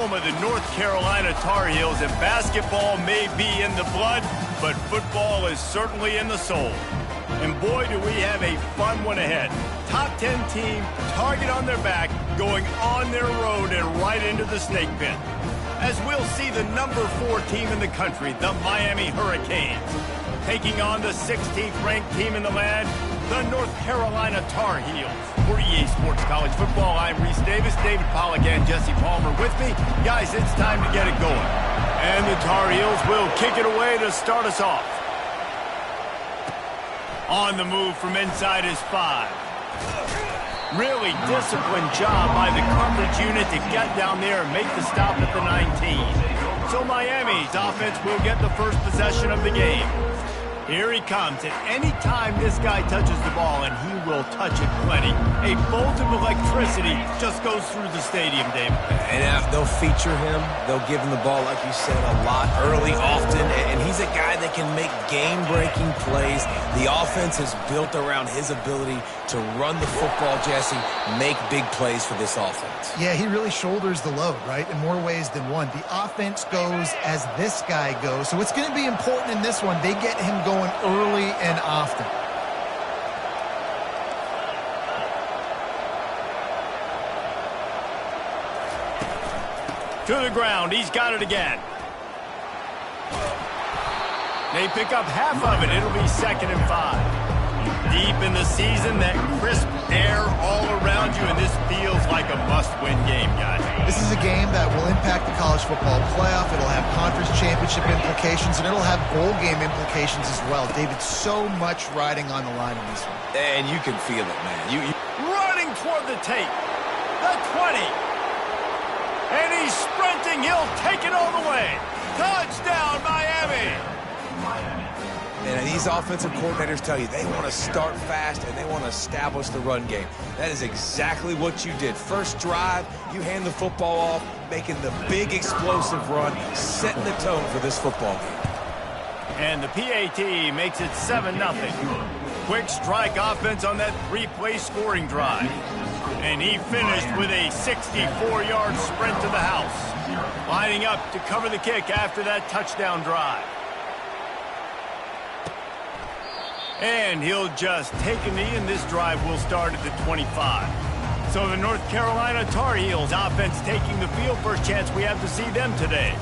Home of the North Carolina Tar Heels, and basketball may be in the blood, but football is certainly in the soul. And boy, do we have a fun one ahead. Top 10 team, target on their back, going on their road and right into the snake pit. As we'll see the number 4 team in the country, the Miami Hurricanes, taking on the 16th ranked team in the land, the North Carolina Tar Heels. For EA Sports College Football, I'm Reese Davis, David Pollack, and Jesse Palmer with me. Guys, it's time to get it going. And the Tar Heels will kick it away to start us off. On the move from inside is 5. Really disciplined job by the coverage unit to get down there and make the stop at the 19. So Miami's offense will get the first possession of the game. Here he comes, and any time this guy touches the ball, and he will touch it plenty, a bolt of electricity just goes through the stadium, Dave. And they'll feature him. They'll give him the ball, like you said, a lot, early, often, and he's a guy that can make game-breaking plays. The offense is built around his ability to run the football, Jesse, make big plays for this offense. Yeah, he really shoulders the load, right, in more ways than one. The offense goes as this guy goes, so it's going to be important in this one. They get him going early and often. To the ground, he's got it again. They pick up half of it. It'll be 2nd and 5. Deep in the season, that crisp air all around you, and this feels like a must-win game, guys. This is a game that will impact the college football playoff. It'll have conference championship implications, and it'll have bowl game implications as well. David, so much riding on the line in this one. And you can feel it, man. Running toward the tape. The 20. And he's sprinting. He'll take it all the way. Touchdown, Miami. And these offensive coordinators tell you they want to start fast and they want to establish the run game. That is exactly what you did. First drive, you hand the football off, making the big explosive run, setting the tone for this football game. And the PAT makes it 7-0. Quick strike offense on that 3-play scoring drive. And he finished with a 64-yard sprint to the house, lining up to cover the kick after that touchdown drive. And he'll just take a knee, and this drive will start at the 25. So the North Carolina Tar Heels offense taking the field. First chance we have to see them today.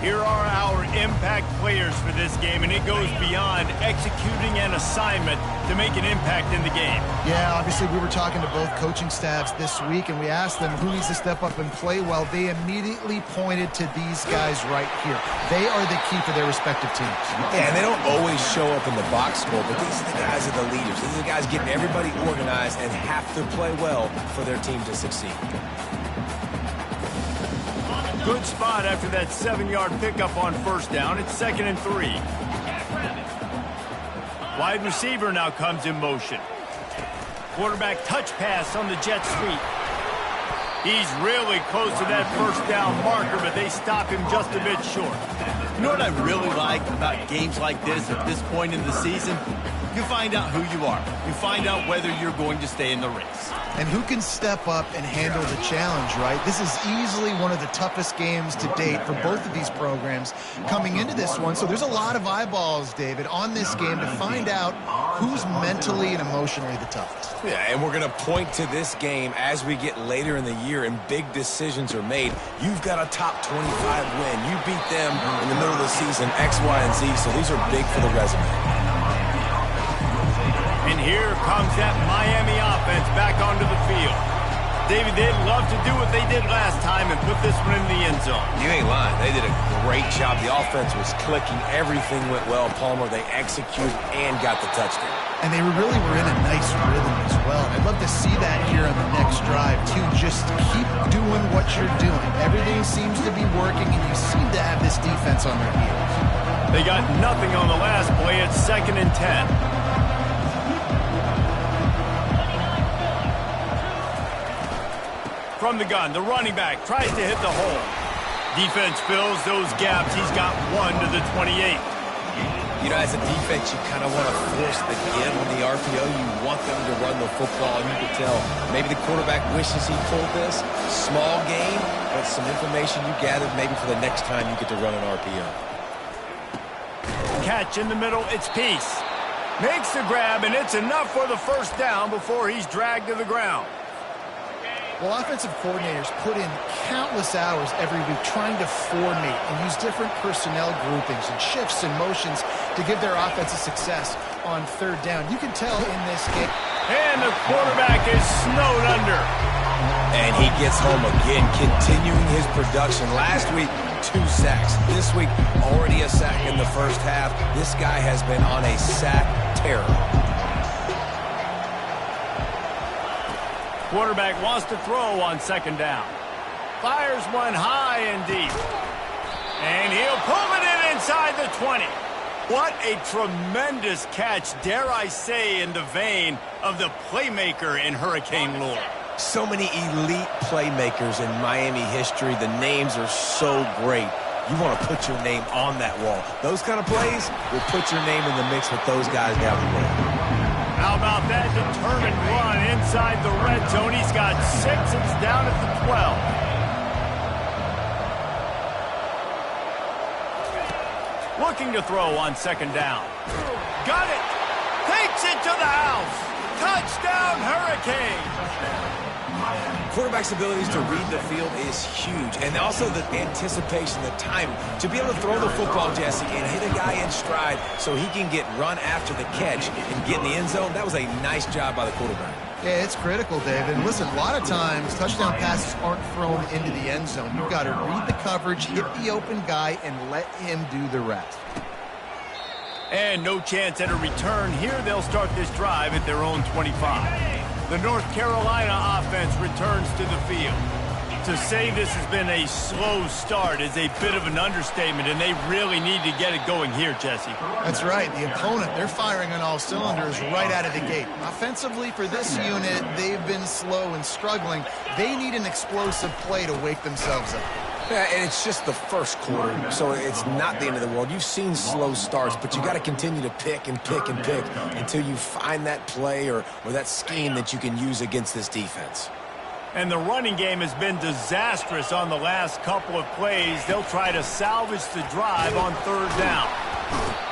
Here are our impact players for this game, and it goes beyond executing an assignment to make an impact in the game. Yeah, obviously we were talking to both coaching staffs this week, and we asked them who needs to step up and play well. They immediately pointed to these guys right here. They are the key for their respective teams. Yeah, and they don't always show up in the box score, but these are the guys that are the leaders. These are the guys getting everybody organized and have to play well for their team to succeed. Good spot after that 7-yard pickup on first down. It's 2nd and 3. Wide receiver now comes in motion. Quarterback touch pass on the jet sweep. He's really close to that first down marker, but they stop him just a bit short. You know what I really like about games like this at this point in the season? You find out who you are. You find out whether you're going to stay in the race. And who can step up and handle the challenge, right? This is easily one of the toughest games to date for both of these programs coming into this one. So there's a lot of eyeballs, David, on this game to find out who's mentally and emotionally the toughest. Yeah, and we're going to point to this game as we get later in the year and big decisions are made. You've got a top 25 win. You beat them in the middle of the season, X, Y, and Z, so these are big for the resume. And here comes that Miami offense back onto the field. David, they'd love to do what they did last time and put this one in the end zone. You ain't lying. They did a great job. The offense was clicking. Everything went well. Palmer, they executed and got the touchdown. And they really were in a nice rhythm as well. And I'd love to see that here on the next drive, too. Just keep doing what you're doing. Everything seems to be working, and you seem to have this defense on their heels. They got nothing on the last play. It's 2nd and 10. From the gun, the running back tries to hit the hole. Defense fills those gaps. He's got 1 to the 28. You know, as a defense, you kind of want to force the give on the RPO. You want them to run the football, and you can tell maybe the quarterback wishes he pulled this. Small gain, but some information you gathered maybe for the next time you get to run an RPO. Catch in the middle, it's Peace. Makes the grab, and it's enough for the first down before he's dragged to the ground. Well, offensive coordinators put in countless hours every week trying to formate and use different personnel groupings and shifts and motions to give their offense a success on third down. You can tell in this game. And the quarterback is snowed under. And he gets home again, continuing his production. Last week, 2 sacks. This week, already a sack in the first half. This guy has been on a sack terror. Quarterback wants to throw on second down. Fires one high and deep. And he'll pull it in inside the 20. What a tremendous catch, dare I say, in the vein of the playmaker in Hurricane lore. So many elite playmakers in Miami history. The names are so great. You want to put your name on that wall. Those kind of plays will put your name in the mix with those guys down the road. How about that determined run inside the red zone? He's got 6. It's down at the 12. Looking to throw on second down. Got it. Takes it to the house. Touchdown, Hurricane. Quarterback's abilities to read the field is huge. And also the anticipation, the timing. To be able to throw the football, Jesse, and hit a guy in stride so he can get run after the catch and get in the end zone, that was a nice job by the quarterback. Yeah, it's critical, David. And listen, a lot of times touchdown passes aren't thrown into the end zone. You've got to read the coverage, hit the open guy, and let him do the rest. And no chance at a return here. They'll start this drive at their own 25. The North Carolina offense returns to the field. To say this has been a slow start is a bit of an understatement, and they really need to get it going here, Jesse. That's right. The opponent, they're firing on all cylinders right out of the gate. Offensively, for this unit, they've been slow and struggling. They need an explosive play to wake themselves up. Yeah, and it's just the first quarter, so it's not the end of the world. You've seen slow starts, but you got to continue to pick and pick and pick until you find that play or that scheme that you can use against this defense. And the running game has been disastrous on the last couple of plays. They'll try to salvage the drive on third down.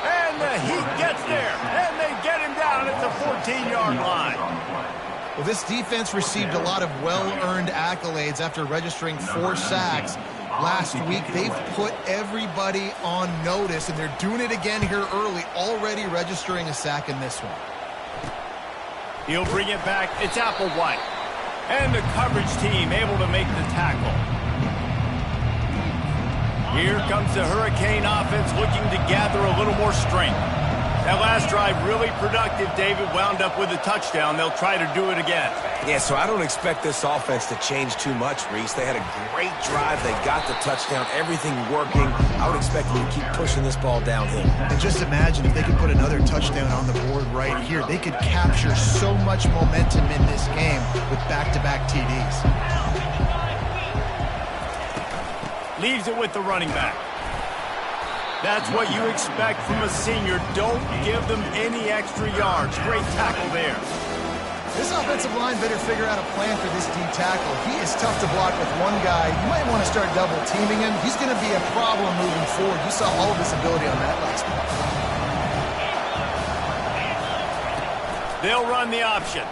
And the Heat gets there, and they get him down at the 14-yard line. Well, this defense received a lot of well-earned accolades after registering 4 sacks. Last week, they've put everybody on notice, and they're doing it again here early, already registering a sack in this one. He'll bring it back. It's Applewhite. And the coverage team able to make the tackle. Here comes the Hurricane offense looking to gather a little more strength. That last drive really productive. David wound up with a touchdown. They'll try to do it again. Yeah, so I don't expect this offense to change too much, Reese. They had a great drive. They got the touchdown. Everything working. I would expect them to keep pushing this ball downhill. And just imagine if they could put another touchdown on the board right here. They could capture so much momentum in this game with back-to-back TDs. Leaves it with the running back. That's what you expect from a senior. Don't give them any extra yards. Great tackle there. This offensive line better figure out a plan for this D tackle. He is tough to block with one guy. You might want to start double teaming him. He's going to be a problem moving forward. You saw all of his ability on that last play. They'll run the option.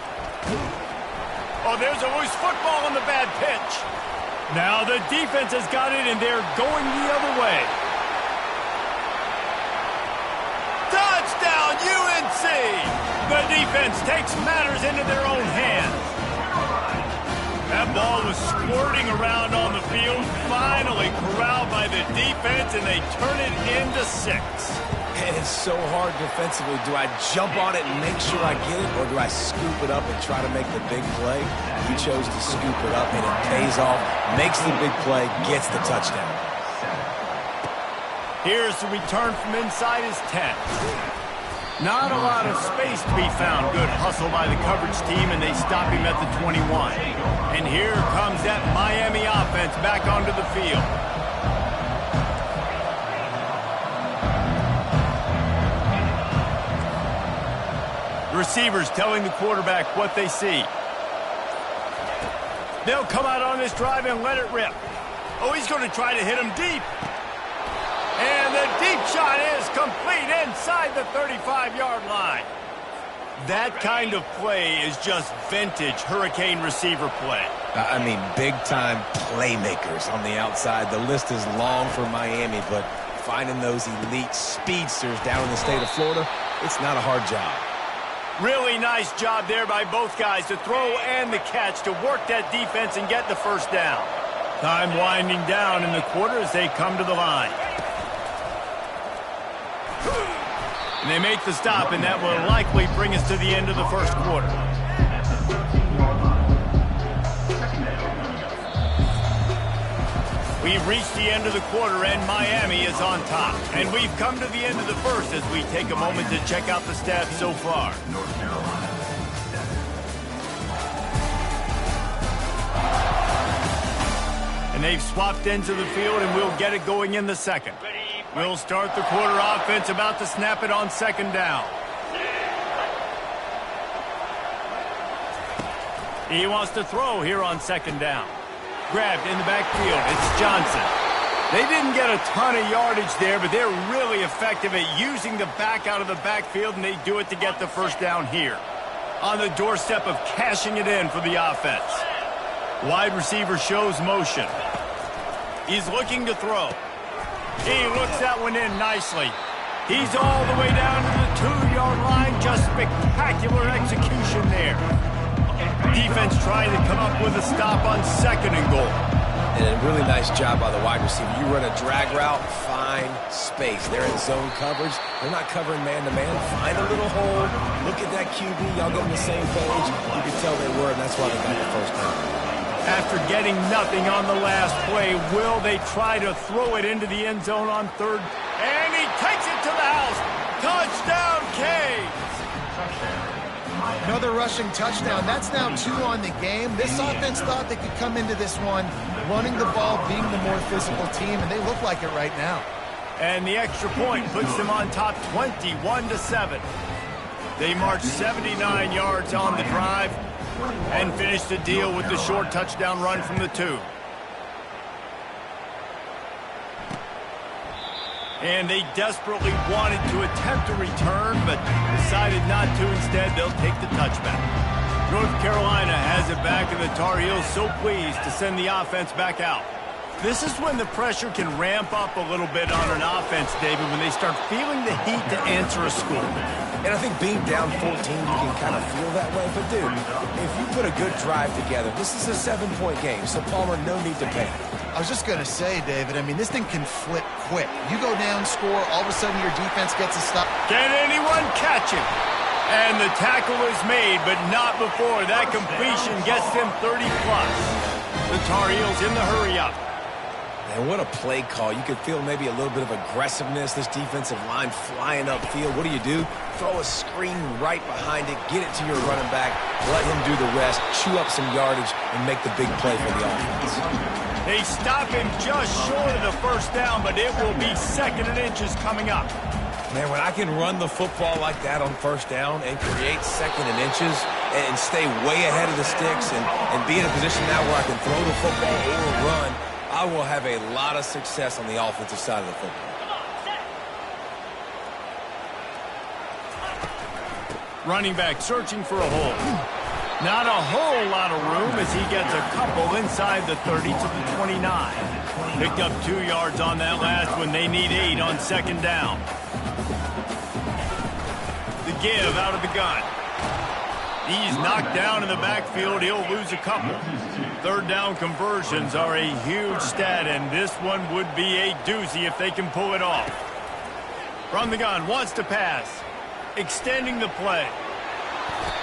Oh, there's a loose football on the bad pitch. Now the defense has got it, and they're going the other way. Touchdown, UNC! The defense takes matters into their own hands. That ball was squirting around on the field, finally corralled by the defense, and they turn it into 6. And it's so hard defensively. Do I jump on it and make sure I get it, or do I scoop it up and try to make the big play? He chose to scoop it up, and it pays off, makes the big play, gets the touchdown. Here's the return from inside his 10. Not a lot of space to be found. Good hustle by the coverage team, and they stop him at the 21. And here comes that Miami offense back onto the field. Receivers telling the quarterback what they see. They'll come out on this drive and let it rip. Oh, he's going to try to hit him deep. And the deep shot is complete inside the 35-yard line. That kind of play is just vintage Hurricane receiver play. I mean, big-time playmakers on the outside. The list is long for Miami, but finding those elite speedsters down in the state of Florida, it's not a hard job. Really nice job there by both guys to throw and the catch to work that defense and get the first down. Time winding down in the quarter as they come to the line. And they make the stop, and that will likely bring us to the end of the first quarter. We've reached the end of the quarter, and Miami is on top. And we've come to the end of the first as we take a moment to check out the stats so far. And they've swapped ends of the field, and we'll get it going in the second. We'll start the quarter offense, about to snap it on second down. He wants to throw here on second down. Grabbed in the backfield. It's Johnson. They didn't get a ton of yardage there, but they're really effective at using the back out of the backfield, and they do it to get the first down here. On the doorstep of cashing it in for the offense. Wide receiver shows motion. He's looking to throw. He looks that one in nicely. He's all the way down to the 2-yard line. Just spectacular execution there. Defense trying to come up with a stop on second and goal. And a really nice job by the wide receiver. You run a drag route, find space. They're in zone coverage. They're not covering man-to-man. Find a little hole. Look at that QB. Y'all get on the same page. You can tell they were, and that's why they got the first down. After getting nothing on the last play, will they try to throw it into the end zone on third? And he takes it to the house. Touchdown, Canes! Another rushing touchdown. That's now 2 on the game. This offense thought they could come into this one running the ball, being the more physical team, and they look like it right now. And the extra point puts them on top 21-7. They march 79 yards on the drive and finish the deal with the short touchdown run from the 2. And they desperately wanted to attempt a return, but decided not to. Instead, they'll take the touchback. North Carolina has it back, and the Tar Heels so pleased to send the offense back out. This is when the pressure can ramp up a little bit on an offense, David, when they start feeling the heat to answer a score. And I think being down 14, you can kind of feel that way. But, dude, if you put a good drive together, this is a 7-point game, so Palmer, no need to panic. I was just going to say, David, I mean, this thing can flip quick. You go down, score, all of a sudden your defense gets a stop. Can anyone catch him? And the tackle is made, but not before that completion gets them 30+. The Tar Heels in the hurry-up. And what a play call. You could feel maybe a little bit of aggressiveness. This defensive line flying upfield. What do? Throw a screen right behind it. Get it to your running back. Let him do the rest. Chew up some yardage and make the big play for the offense. They stop him just short of the first down, but it will be second and inches coming up. Man, when I can run the football like that on first down and create second and inches and stay way ahead of the sticks and be in a position now where I can throw the football or run, I will have a lot of success on the offensive side of the football. Running back searching for a hole. Not a whole lot of room as he gets a couple inside the 30 to the 29. Picked up 2 yards on that last one. They need 8 on second down. The give out of the gun. He's knocked down in the backfield. He'll lose a couple. Third down conversions are a huge stat, and this one would be a doozy if they can pull it off. From the gun, wants to pass. Extending the play.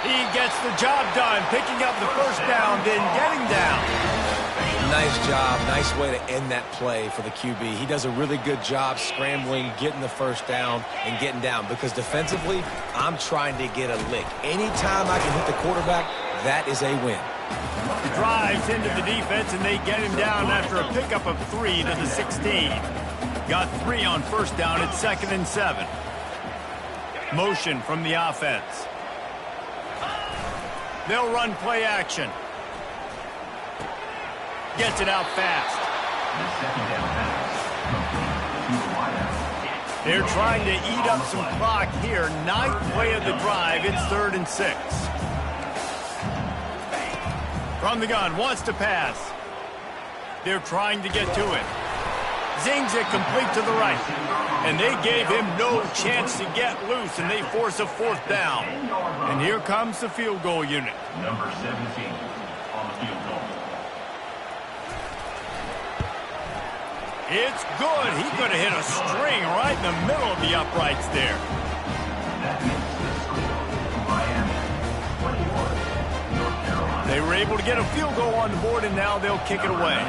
He gets the job done, picking up the first down, then getting down. Nice job. Nice way to end that play for the QB. He does a really good job scrambling, getting the first down, and getting down. Because defensively, I'm trying to get a lick. Anytime I can hit the quarterback, that is a win. Drives into the defense, and they get him down after a pickup of 3 to the 16. Got 3 on first down at 2nd and 7. Motion from the offense. They'll run play action. Gets it out fast. They're trying to eat up some clock here. 9th play of the drive. It's 3rd and 6. From the gun, wants to pass. They're trying to get to it. Zings it complete to the right. And they gave him no chance to get loose, and they force a 4th down. And here comes the field goal unit. Number 17 on the field goal. It's good. He could have hit a string right in the middle of the uprights there. That makes the score Miami 21, North Carolina. They were able to get a field goal on the board, and now they'll kick it away.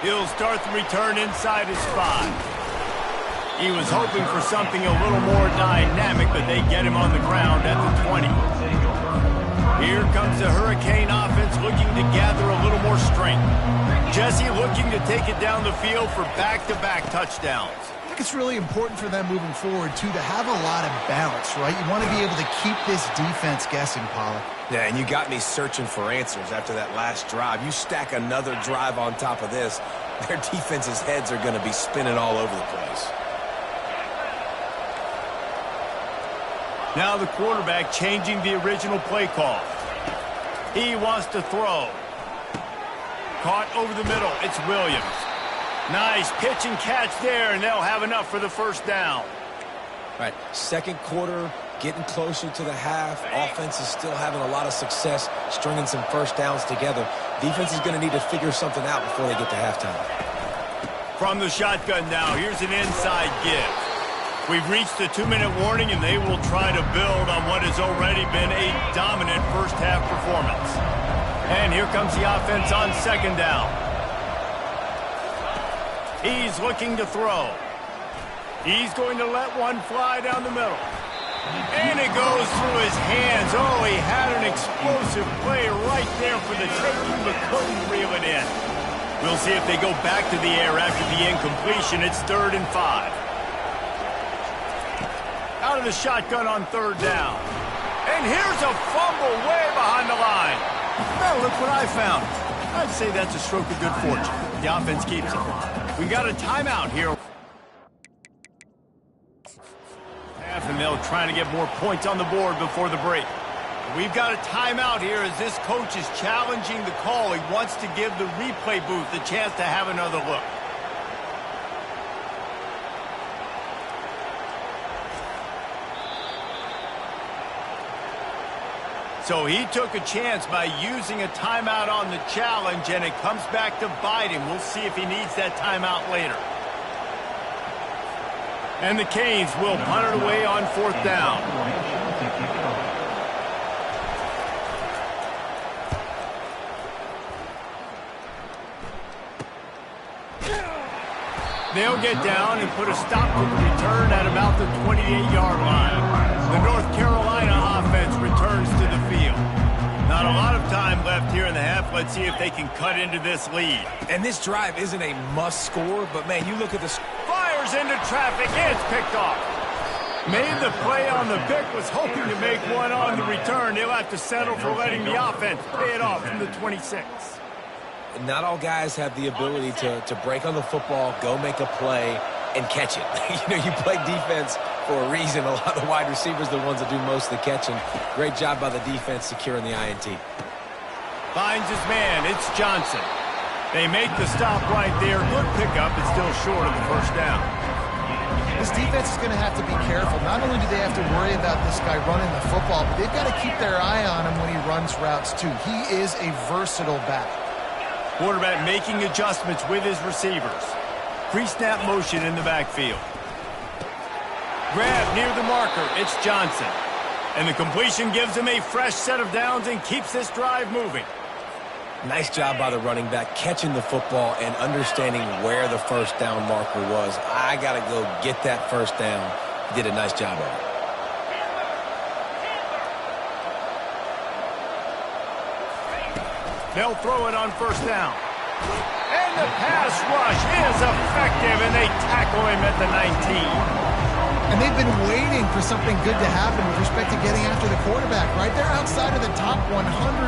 He'll start the return inside his 5. He was hoping for something a little more dynamic, but they get him on the ground at the 20. Here comes the Hurricane offense looking to gather a little more strength. Jesse looking to take it down the field for back-to-back touchdowns. I think it's really important for them moving forward, too, to have a lot of balance, right? You want to be able to keep this defense guessing, Pollard. Yeah, and you got me searching for answers after that last drive. You stack another drive on top of this, their defense's heads are going to be spinning all over the place. Now the quarterback changing the original play call. He wants to throw. Caught over the middle. It's Williams. Nice pitch and catch there, and they'll have enough for the 1st down. All right, 2nd quarter, getting closer to the half. Offense is still having a lot of success stringing some 1st downs together. Defense is going to need to figure something out before they get to halftime. From the shotgun now, here's an inside give. We've reached the 2-minute warning, and they will try to build on what has already been a dominant first-half performance. And here comes the offense on 2nd down. He's looking to throw. He's going to let one fly down the middle. And it goes through his hands. Oh, he had an explosive play right there for the taking, but couldn't reel it in. We'll see if they go back to the air after the incompletion. It's 3rd and 5. Out of the shotgun on 3rd down. And here's a fumble way behind the line. Now look what I found. I'd say that's a stroke of good fortune. The offense keeps it. We got a timeout here. And they'll try to get more points on the board before the break. We've got a timeout here as this coach is challenging the call. He wants to give the replay booth the chance to have another look. So he took a chance by using a timeout on the challenge, and it comes back to bite him. We'll see if he needs that timeout later. And the Canes will punt it away on 4th down. They'll get down and put a stop to the return at about the 28-yard line. The North Carolina offense returns to the field. Not a lot of time left here in the half. Let's see if they can cut into this lead. And this drive isn't a must score, but man, you look at this. Fires into traffic, and it's picked off. Made the play on the pick, was hoping to make one on the return. They'll have to settle for letting the offense pay it off from the 26. Not all guys have the ability to break on the football, go make a play, and catch it. You play defense for a reason. A lot of the wide receivers are the ones that do most of the catching. Great job by the defense securing the INT. Finds his man. It's Johnson. They make the stop right there. Good pickup. It's still short of the 1st down. This defense is going to have to be careful. Not only do they have to worry about this guy running the football, but they've got to keep their eye on him when he runs routes, too. He is a versatile back. Quarterback making adjustments with his receivers. Pre-snap motion in the backfield. Grab near the marker. It's Johnson. And the completion gives him a fresh set of downs and keeps this drive moving. Nice job by the running back catching the football and understanding where the 1st down marker was. I got to go get that 1st down. He did a nice job of it. They'll throw it on 1st down. And the pass rush is effective, and they tackle him at the 19. And they've been waiting for something good to happen with respect to getting after the quarterback, right? They're outside of the top 100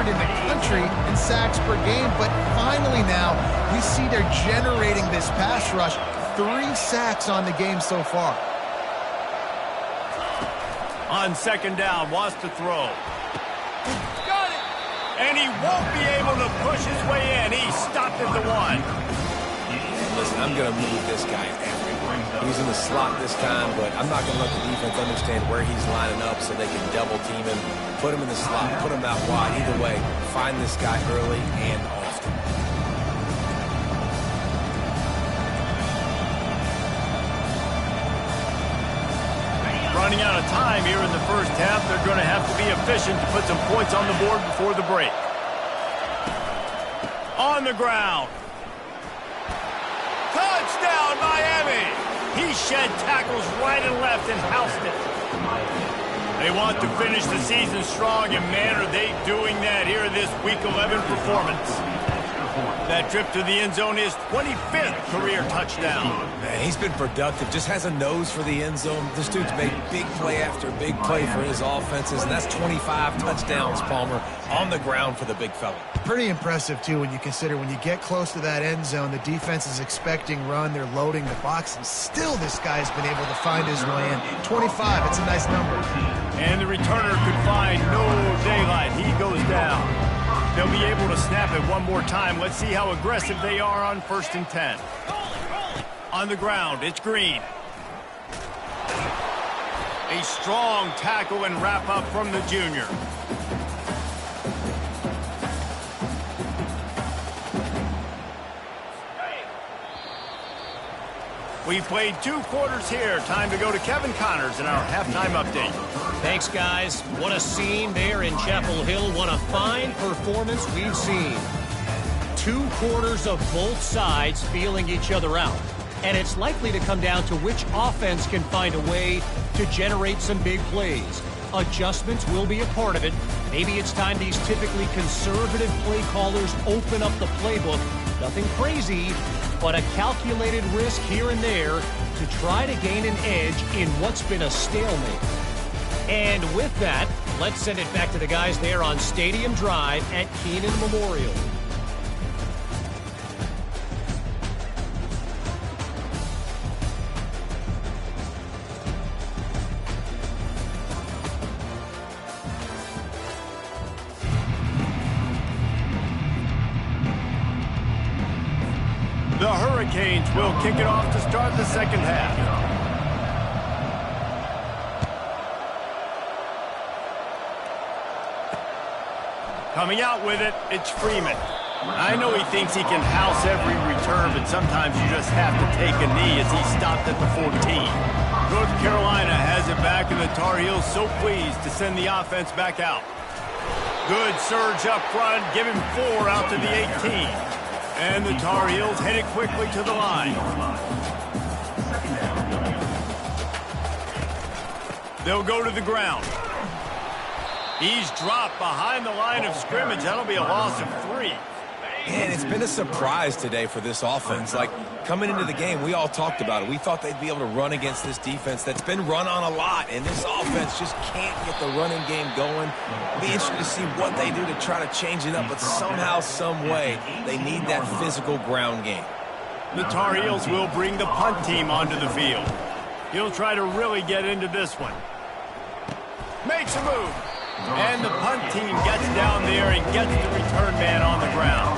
in the country in sacks per game, but finally now you see they're generating this pass rush. 3 sacks on the game so far. On second down, wants to throw. Got it! And he won't be able to push his way in. He stopped at the 1. Listen, I'm going to move this guy everywhere. He's in the slot this time, but I'm not going to let the defense understand where he's lining up so they can double team him, put him in the slot, put him out wide. Either way, find this guy early and often. Running out of time here in the first half. They're going to have to be efficient to put some points on the board before the break. On the ground. Touchdown, Miami! He shed tackles right and left and housed it. They want to finish the season strong, and man, are they doing that here in this Week 11 performance. That trip to the end zone is 25th career touchdown. Man, he's been productive, just has a nose for the end zone. This dude's made big play after big play for his offenses, and that's 25 touchdowns, Palmer, on the ground for the big fella. Pretty impressive, too, when you consider when you get close to that end zone, the defense is expecting run, they're loading the box, and still this guy's been able to find his way in. 25, it's a nice number. And the returner could find no daylight. He goes down. They'll be able to snap it one more time. Let's see how aggressive they are on 1st and 10. On the ground, it's Green. A strong tackle and wrap up from the junior. We played 2 quarters here. Time to go to Kevin Connors in our halftime update. Thanks, guys. What a scene there in Chapel Hill. What a fine performance we've seen. 2 quarters of both sides feeling each other out. And it's likely to come down to which offense can find a way to generate some big plays. Adjustments will be a part of it. Maybe it's time these typically conservative play callers open up the playbook. Nothing crazy, but a calculated risk here and there to try to gain an edge in what's been a stalemate. And with that, let's send it back to the guys there on Stadium Drive at Kenan Memorial. The Hurricanes will kick it off to start the second half. Coming out with it, it's Freeman. I know he thinks he can house every return, but sometimes you just have to take a knee as he stopped at the 14. North Carolina has it back, and the Tar Heels so pleased to send the offense back out. Good surge up front, give him 4 out to the 18. And the Tar Heels headed quickly to the line. They'll go to the ground. He's dropped behind the line of scrimmage. That'll be a loss of 3. And it's been a surprise today for this offense. Like, coming into the game, we all talked about it. We thought they'd be able to run against this defense that's been run on a lot, and this offense just can't get the running game going. It'll be interesting to see what they do to try to change it up, but somehow, some way, they need that physical ground game. The Tar Heels will bring the punt team onto the field. He'll try to really get into this one. Makes a move. And the punt team gets down there and gets the return man on the ground.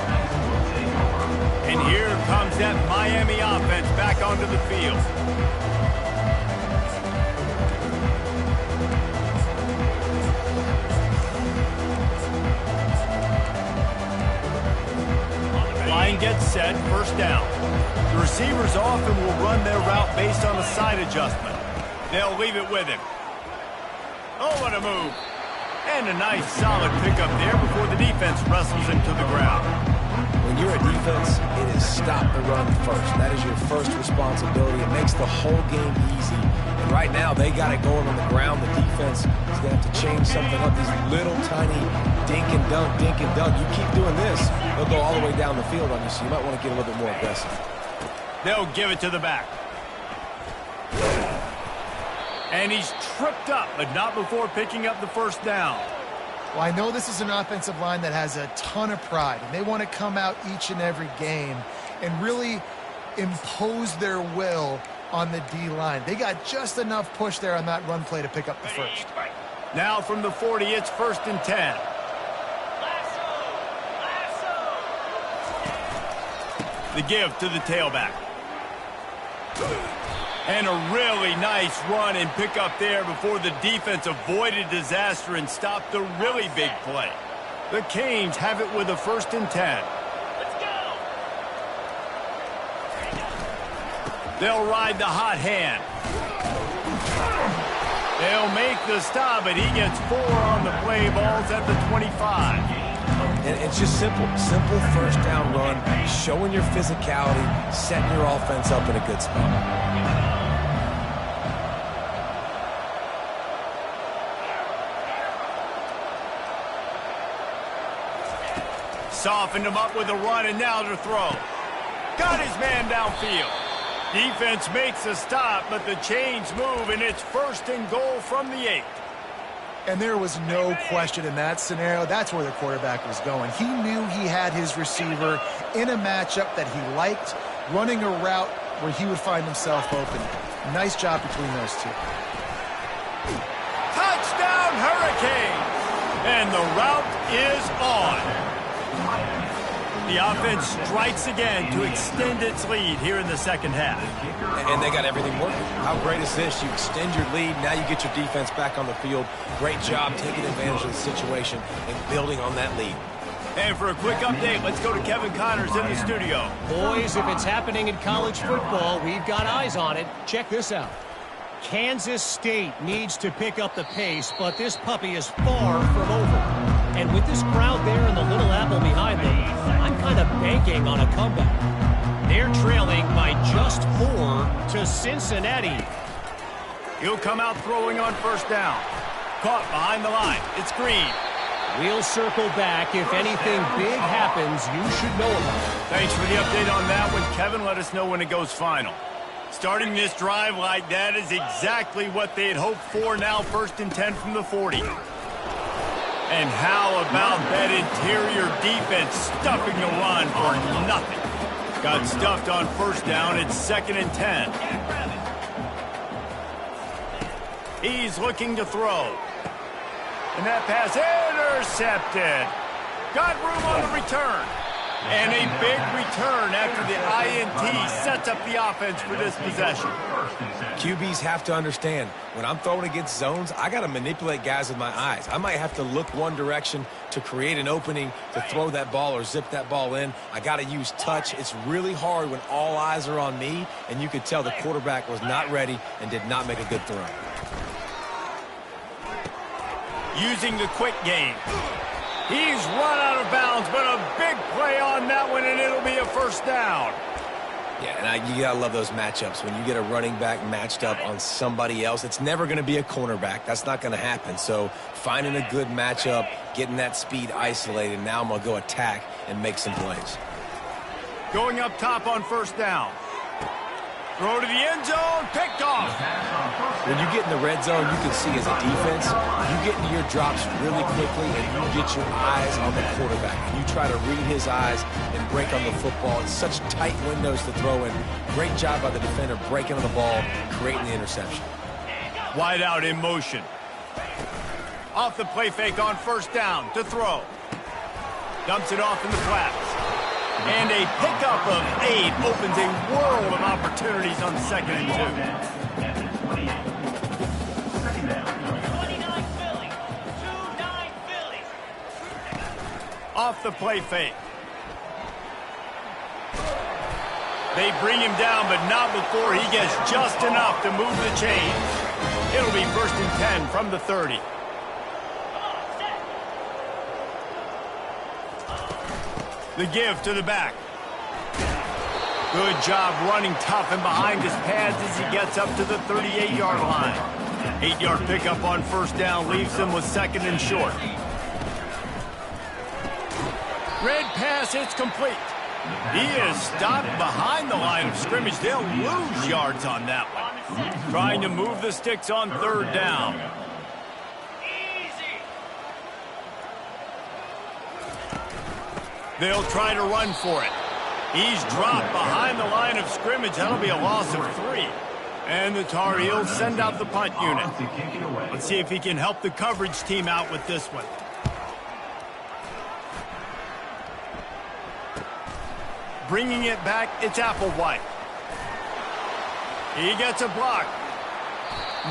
And here comes that Miami offense back onto the field. Line gets set, first down. The receivers often will run their route based on a side adjustment. They'll leave it with him. Oh, what a move. And a nice solid pickup there before the defense wrestles him to the ground. When you're a defense, it is stop the run first. That is your first responsibility. It makes the whole game easy. And right now, they got it going on the ground. The defense is going to have to change something up. These little tiny dink and dunk, dink and dunk. You keep doing this, they'll go all the way down the field on you, so you might want to get a little bit more aggressive. They'll give it to the back. And he's tripped up, but not before picking up the first down. Well, I know this is an offensive line that has a ton of pride, and they want to come out each and every game and really impose their will on the D-line. They got just enough push there on that run play to pick up the first. Now from the 40, it's 1st and 10. The give to the tailback. And a really nice run and pick up there before the defense avoided disaster and stopped the really big play. The Canes have it with a 1st and 10. Let's go. They'll ride the hot hand. They'll make the stop, but he gets 4 on the play. Ball's at the 25. And it's just simple first down run, showing your physicality, setting your offense up in a good spot. Softened him up with a run, and now to throw. Got his man downfield. Defense makes a stop, but the chains move, and it's 1st and goal from the 8. And there was no question in that scenario. That's where the quarterback was going. He knew he had his receiver in a matchup that he liked, running a route where he would find himself open. Nice job between those two. Touchdown, Hurricanes! And the route is on. The offense strikes again to extend its lead here in the second half. And they got everything working. How great is this? You extend your lead, now you get your defense back on the field. Great job taking advantage of the situation and building on that lead. And for a quick update, let's go to Kevin Connors in the studio. Boys, if it's happening in college football, we've got eyes on it. Check this out. Kansas State needs to pick up the pace, but this puppy is far from over. And with this crowd there and the Little Apple behind them, I'm kind of banking on a comeback. They're trailing by just 4 to Cincinnati. He'll come out throwing on 1st down. Caught behind the line. It's Green. We'll circle back. If anything big happens, you should know about it. Thanks for the update on that one. Kevin, let us know when it goes final. Starting this drive like that is exactly what they had hoped for. Now 1st and 10 from the 40. And how about that interior defense stuffing the run for nothing? Got stuffed on 1st down. It's 2nd and 10. He's looking to throw. And that pass intercepted. Got room on the return. And a big return after the INT sets up the offense for this possession. QBs have to understand, when I'm throwing against zones, I got to manipulate guys with my eyes. I might have to look one direction to create an opening to throw that ball or zip that ball in. I got to use touch. It's really hard when all eyes are on me, and you could tell the quarterback was not ready and did not make a good throw. Using the quick game. He's run out of bounds, but a big play on that one, and it'll be a 1st down. Yeah, and you got to love those matchups. When you get a running back matched up on somebody else, it's never going to be a cornerback. That's not going to happen. So finding a good matchup, getting that speed isolated, now I'm going to go attack and make some plays. Going up top on 1st down. Throw to the end zone, picked off. When you get in the red zone, you can see as a defense, you get into your drops really quickly and you get your eyes on the quarterback. And you try to read his eyes and break on the football. It's such tight windows to throw in. Great job by the defender breaking on the ball, creating the interception. Wide out in motion. Off the play fake on 1st down to throw. Dumps it off in the flats. And a pickup of 8 opens a world of opportunities on 2nd and 2. 29 Philly. 2-9 Philly. Off the play fake. They bring him down, but not before he gets just enough to move the chains. It'll be 1st and 10 from the 30. The give to the back. Good job running tough and behind his pads as he gets up to the 38-yard line. 8-yard pickup on 1st down leaves him with 2nd and short. Red pass, it's complete. He is stopped behind the line of scrimmage. They'll lose yards on that one. Trying to move the sticks on third down. They'll try to run for it. He's dropped behind the line of scrimmage. That'll be a loss of 3. And the Tar Heels send out the punt unit. Let's see if he can help the coverage team out with this one. Bringing it back, it's Applewhite. He gets a block.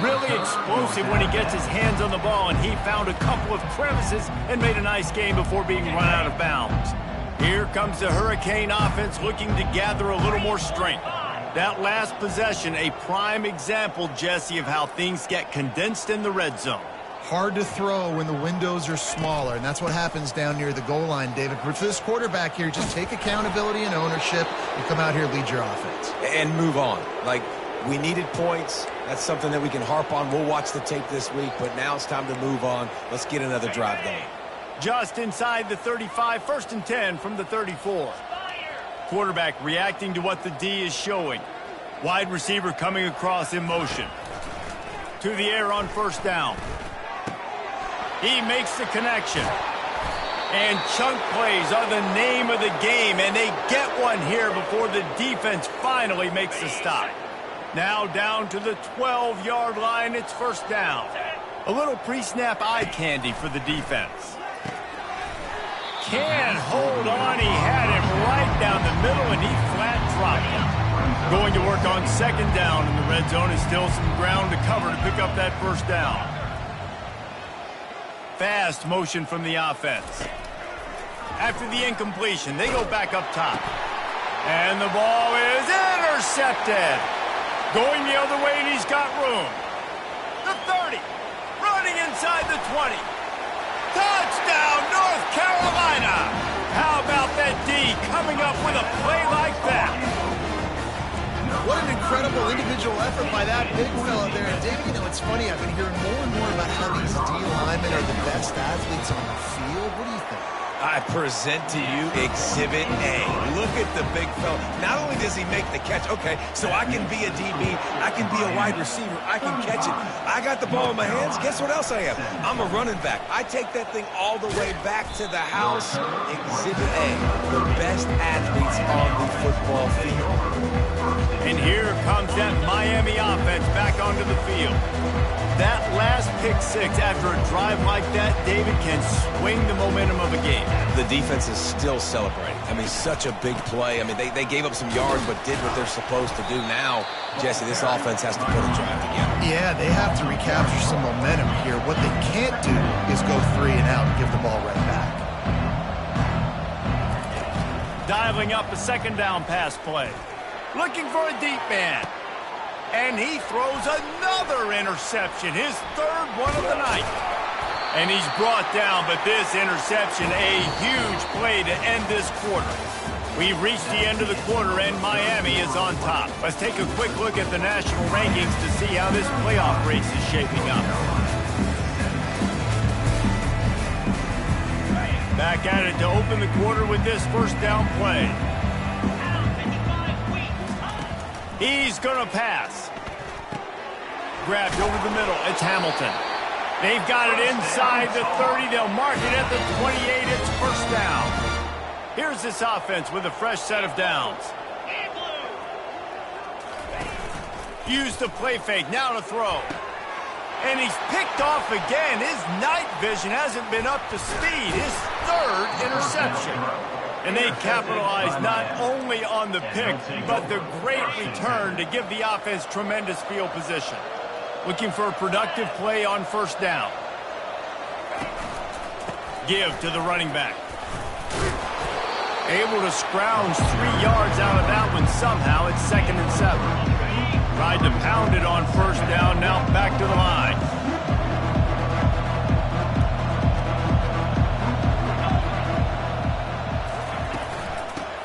Really explosive when he gets his hands on the ball, and he found a couple of crevices and made a nice game before being run out of bounds. Here comes the Hurricane offense looking to gather a little more strength. That last possession, a prime example, Jesse, of how things get condensed in the red zone. Hard to throw when the windows are smaller, and that's what happens down near the goal line, David. But for this quarterback here, just take accountability and ownership and come out here and lead your offense. And move on. Like, we needed points. That's something that we can harp on. We'll watch the tape this week, but now it's time to move on. Let's get another drive going. Just inside the 35, 1st and 10 from the 34. Quarterback reacting to what the D is showing. Wide receiver coming across in motion. To the air on 1st down. He makes the connection. And chunk plays are the name of the game, and they get one here before the defense finally makes the stop. Now down to the 12-yard line, it's 1st down. A little pre-snap eye candy for the defense. Can't hold on. He had him right down the middle, and he flat dropped him. Going to work on 2nd down in the red zone. Is still some ground to cover to pick up that 1st down. Fast motion from the offense. After the incompletion, they go back up top. And the ball is intercepted. Going the other way, and he's got room. The 30. Running inside the 20. Touchdown, North Carolina! How about that D coming up with a play like that? What an incredible individual effort by that big fella there. And Dave, you know, it's funny, I've been hearing more and more about how these D linemen are the best athletes on the field. What do you think? I present to you Exhibit A. Look at the big fella. Not only does he make the catch, okay, so I can be a DB, I can be a wide receiver, I can catch it. I got the ball in my hands. Guess what else I am? I'm a running back. I take that thing all the way back to the house. Exhibit A, the best athletes on the football field. And here comes that Miami offense back onto the field. That last pick 6 after a drive like that, David, can swing the momentum of a game. The defense is still celebrating. I mean, such a big play. I mean, they gave up some yards but did what they're supposed to do. Now, Jesse, this offense has to put a drive together. Yeah, they have to recapture some momentum here. What they can't do is go 3 and out and give the ball right back. Dialing up a 2nd down pass play. Looking for a deep man. And he throws another interception, his 3rd one of the night. And he's brought down, but this interception, a huge play to end this quarter. We've reached the end of the quarter, and Miami is on top. Let's take a quick look at the national rankings to see how this playoff race is shaping up. Back at it to open the quarter with this 1st down play. He's going to pass. Grabbed over the middle. It's Hamilton. They've got it inside the 30. They'll mark it at the 28. It's 1st down. Here's this offense with a fresh set of downs. Use the play fake. Now to throw. And he's picked off again. His night vision hasn't been up to speed. His 3rd interception. And they capitalize not only on the pick, but the great return to give the offense tremendous field position. Looking for a productive play on 1st down. Give to the running back. Able to scrounge 3 yards out of that one somehow. It's 2nd and 7. Tried to pound it on 1st down, now back to the line.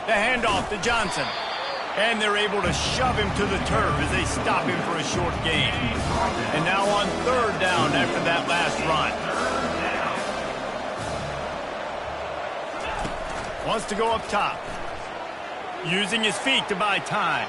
The handoff to Johnson. And they're able to shove him to the turf as they stop him for a short gain. And now on 3rd down after that last run. Wants to go up top. using his feet to buy time.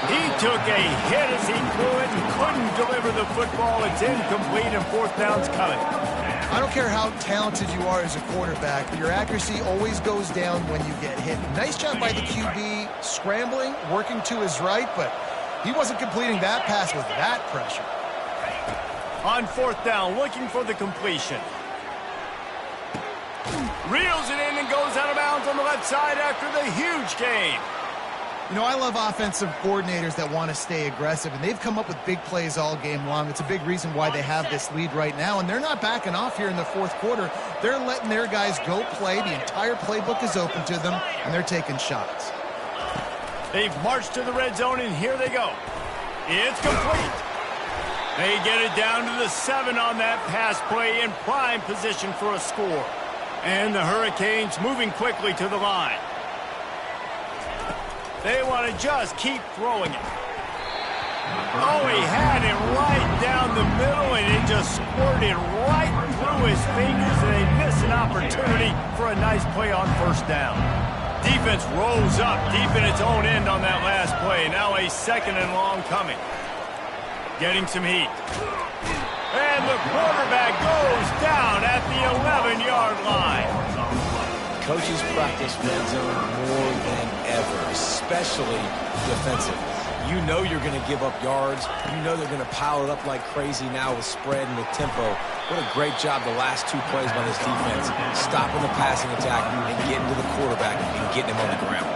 He took a hit as he threw it and couldn't deliver the football. It's incomplete and fourth down's coming. I don't care how talented you are as a quarterback, your accuracy always goes down when you get hit. Nice job by the QB scrambling, working to his right, but he wasn't completing that pass with that pressure. On fourth down, looking for the completion. Reels it in and goes out of bounds on the left side after the huge gain. You know, I love offensive coordinators that want to stay aggressive, and they've come up with big plays all game long. It's a big reason why they have this lead right now, and they're not backing off here in the fourth quarter. They're letting their guys go play. The entire playbook is open to them, and they're taking shots. They've marched to the red zone, and here they go. It's complete. They get it down to the 7 on that pass play in prime position for a score. And the Hurricanes moving quickly to the line. They want to just keep throwing it. Oh, he had it right down the middle, and it just squirted right through his fingers, and they miss an opportunity for a nice play on first down. Defense rolls up deep in its own end on that last play. Now a 2nd and long coming. Getting some heat. And the quarterback goes down at the 11-yard line. Coaches practice red zone more than ever, especially defensive. You know you're going to give up yards. You know they're going to pile it up like crazy now with spread and with tempo. What a great job the last 2 plays by this defense, stopping the passing attack and getting to the quarterback and getting him on the ground.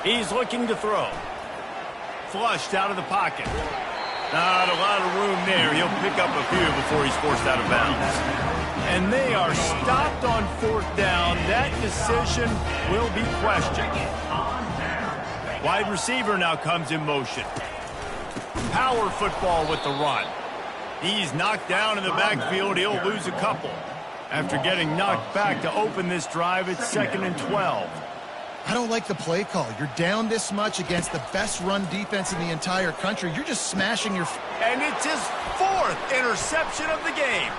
He's looking to throw. Flushed out of the pocket. Not a lot of room there. He'll pick up a few before he's forced out of bounds. And they are stopped on fourth down. That decision will be questioned. Wide receiver now comes in motion. Power football with the run. He's knocked down in the backfield. He'll lose a couple. After getting knocked back to open this drive, it's 2nd and 12. I don't like the play call. You're down this much against the best run defense in the entire country. You're just smashing your... And it's his 4th interception of the game.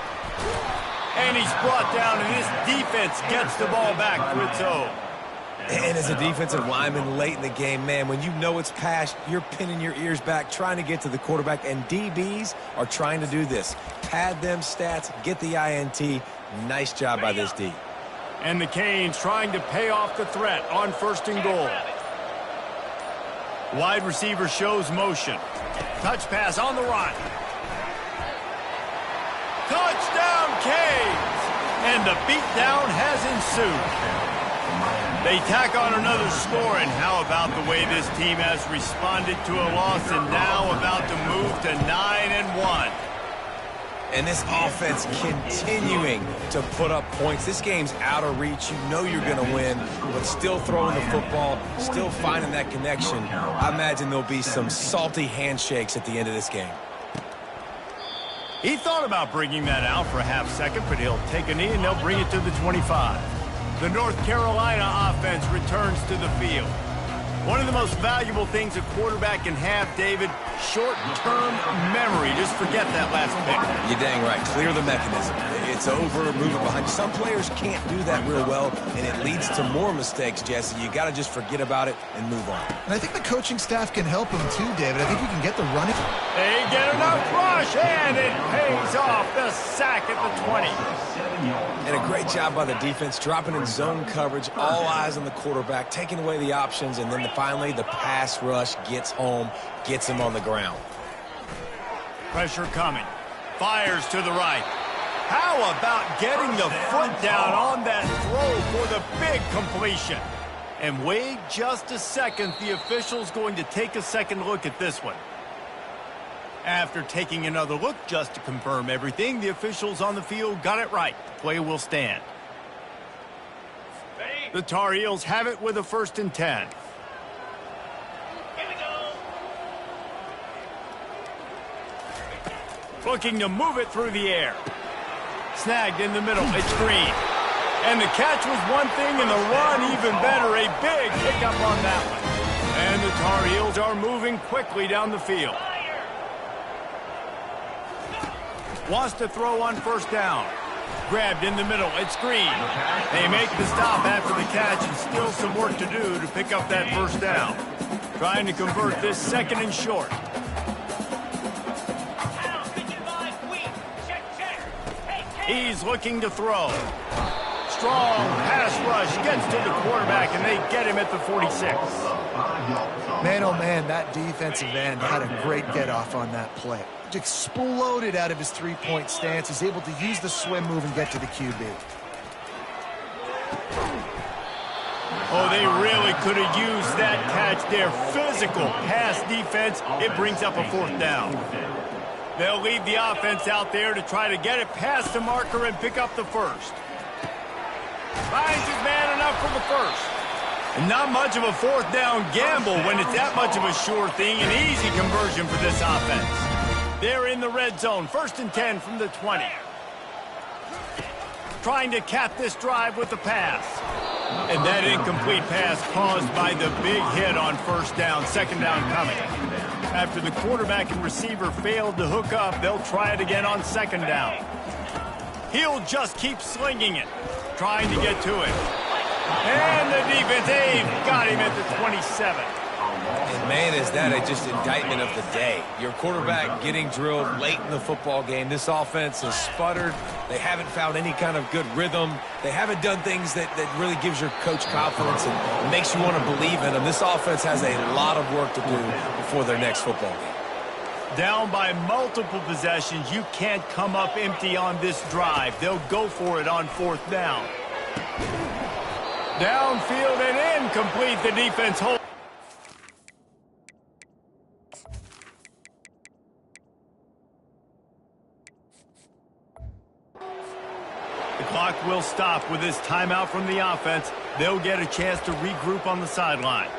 And he's brought down, and his defense gets the ball back to its own. And as a defensive lineman late in the game, man, when you know it's past, you're pinning your ears back, trying to get to the quarterback, and DBs are trying to do this. Pad them stats, get the INT. Nice job by this D. And the Canes trying to pay off the threat on 1st and goal. Wide receiver shows motion. Touch pass on the run. Touchdown, Canes! And the beatdown has ensued. They tack on another score, and how about the way this team has responded to a loss and now about to move to 9-1. And this offense continuing to put up points. This game's out of reach. You know you're going to win, but still throwing the football, still finding that connection. I imagine there'll be some salty handshakes at the end of this game. He thought about bringing that out for a half second, but he'll take a knee and they'll bring it to the 25. The North Carolina offense returns to the field. One of the most valuable things a quarterback can have, David, short-term memory. Just forget that last pick. You're dang right. Clear the mechanism. It's over, move it behind. Some players can't do that real well, and it leads to more mistakes, Jesse. You got to just forget about it and move on. And I think the coaching staff can help him too, David. I think you can get the running. They get enough rush, and it pays off. The sack at the 20. And a great job by the defense, dropping in zone coverage, all eyes on the quarterback, taking away the options, and then finally the pass rush gets home, gets him on the ground. Pressure coming. Fires to the right. How about getting the foot down on that throw for the big completion? And wait just a second. The official's going to take a second look at this one. After taking another look just to confirm everything, the officials on the field got it right. Play will stand. The Tar Heels have it with a 1st and 10. Looking to move it through the air. Snagged in the middle. It's Green. And the catch was one thing, and the run even better. A big pickup on that one. And the Tar Heels are moving quickly down the field. Wants to throw on first down. Grabbed in the middle. It's Green. They make the stop after the catch and still some work to do to pick up that first down. Trying to convert this second and short. He's looking to throw. Strong pass rush gets to the quarterback, and they get him at the 46. Man, oh man, that defensive end had a great get-off on that play. Exploded out of his three-point stance. Is able to use the swim move and get to the QB. Oh, they really could have used that catch there. Physical pass defense. It brings up a fourth down. They'll leave the offense out there to try to get it past the marker and pick up the first. Finds his man enough for the first. And not much of a fourth down gamble when it's that much of a sure thing. An easy conversion for this offense. They're in the red zone. 1st and 10 from the 20. Trying to cap this drive with the pass. And that incomplete pass caused by the big hit on first down. 2nd down coming. After the quarterback and receiver failed to hook up, they'll try it again on 2nd down. He'll just keep slinging it. Trying to get to it. And the defense, they've got him at the 27. And man, is that just indictment of the day. Your quarterback getting drilled late in the football game. This offense has sputtered. They haven't found any kind of good rhythm. They haven't done things that really gives your coach confidence and makes you want to believe in them. This offense has a lot of work to do before their next football game. Down by multiple possessions, you can't come up empty on this drive. They'll go for it on 4th down. Downfield and incomplete. The defense holds. The clock will stop with this timeout from the offense. They'll get a chance to regroup on the sideline.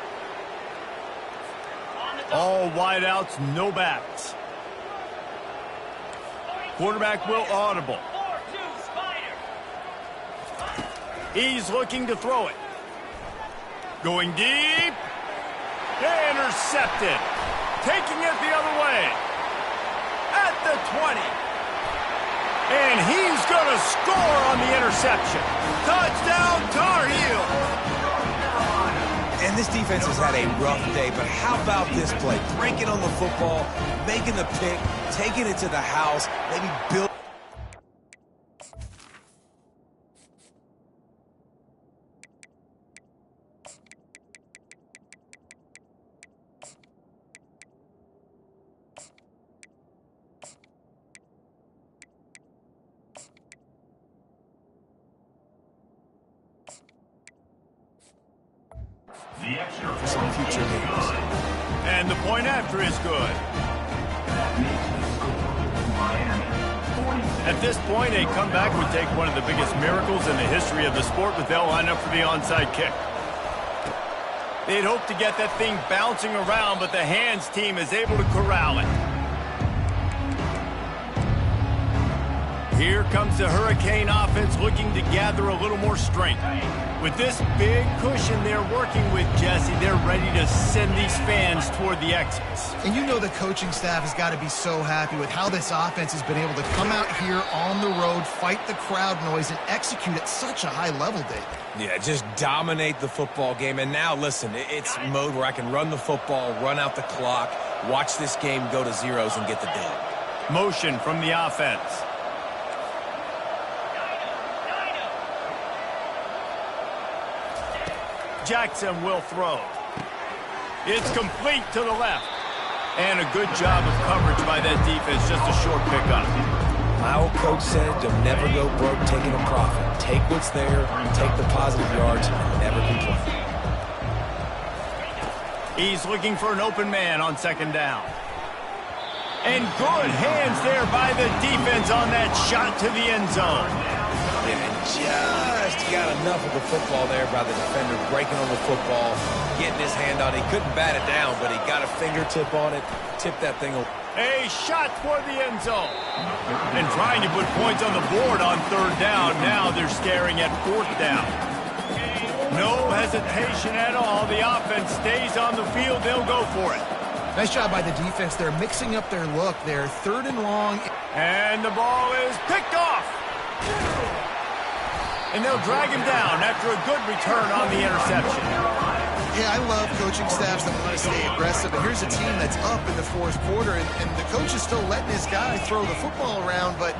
All wideouts, no backs. Quarterback will audible. He's looking to throw it. Going deep. Intercepted. Taking it the other way. At the 20. And he's going to score on the interception. Touchdown, Tar Heels. And this defense has had a rough day, but how about this play? Breaking on the football, making the pick, taking it to the house, maybe build. The extra For some future games. And the point after is good. that makes the score Miami 46. At this point, a comeback would take one of the biggest miracles in the history of the sport, but they'll line up for the onside kick. They'd hope to get that thing bouncing around, but the hands team is able to corral it. Here comes the Hurricane offense looking to gather a little more strength. With this big cushion they're working with, Jesse, they're ready to send these fans toward the exits. And you know the coaching staff has got to be so happy with how this offense has been able to come out here on the road, fight the crowd noise, and execute at such a high level, David. Yeah, just dominate the football game. And now, listen, it's mode where I can run the football, run out the clock, watch this game go to zeros and get the dub. Motion from the offense. Jackson will throw. It's complete to the left. And a good job of coverage by that defense, just a short pickup. My old coach said, don't never go broke taking a profit. Take what's there, take the positive yards, and never complain. He's looking for an open man on 2nd down. And good hands there by the defense on that shot to the end zone. And just got enough of the football there by the defender, breaking on the football, getting his hand on it. He couldn't bat it down, but he got a fingertip on it, tipped that thing away. A shot toward the end zone. And trying to put points on the board on 3rd down. Now they're staring at 4th down. No hesitation at all. The offense stays on the field. They'll go for it. Nice job by the defense. They're mixing up their look there. 3rd and long. And the ball is picked off. And they'll drag him down after a good return on the interception. Yeah, I love coaching staffs that want to stay aggressive, but here's a team that's up in the fourth quarter, and the coach is still letting his guy throw the football around, but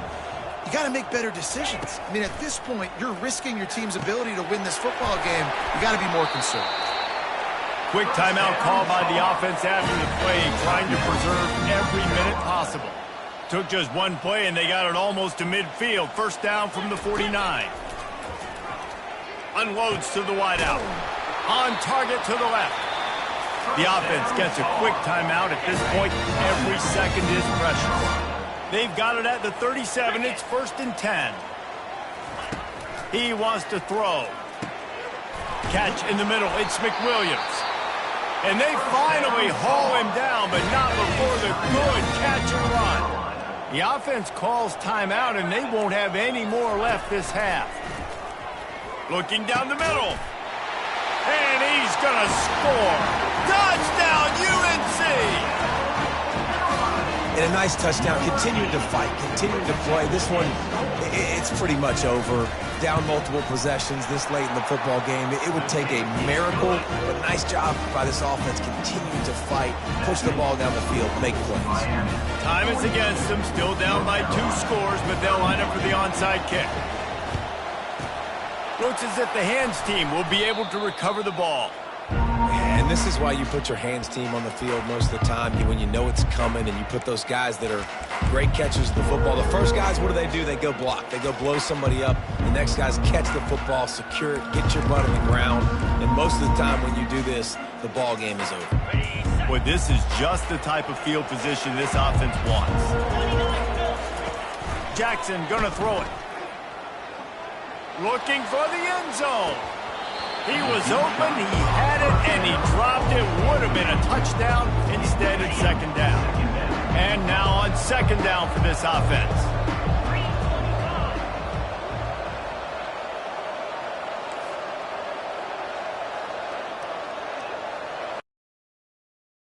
you got to make better decisions. I mean, at this point, you're risking your team's ability to win this football game. You got to be more conservative. Quick timeout called by the offense after the play, trying to preserve every minute possible. Took just one play, and they got it almost to midfield. First down from the 49. Unloads to the wideout. On target to the left. The offense gets a quick timeout. At this point, every second is precious. They've got it at the 37. It's 1st and 10. He wants to throw. Catch in the middle. It's McWilliams. And they finally haul him down, but not before the good catch and run. The offense calls timeout, and they won't have any more left this half. Looking down the middle. And he's going to score. Touchdown, UNC! And a nice touchdown. Continuing to fight, continuing to play. This one, it's pretty much over. Down multiple possessions this late in the football game. It would take a miracle, but nice job by this offense continuing to fight, push the ball down the field, make plays. Time is against them. Still down by 2 scores, but they'll line up for the onside kick. Looks as if the hands team will be able to recover the ball. And this is why you put your hands team on the field most of the time, when you know it's coming, and you put those guys that are great catchers of the football. The first guys, what do? They go block. They go blow somebody up. The next guys catch the football, secure it, get your butt in the ground. And most of the time when you do this, the ball game is over. Well, this is just the type of field position this offense wants. Jackson gonna throw it. Looking for the end zone. He was open, he had it, and he dropped it. Would have been a touchdown. Instead, it's 2nd down. And now on 2nd down for this offense.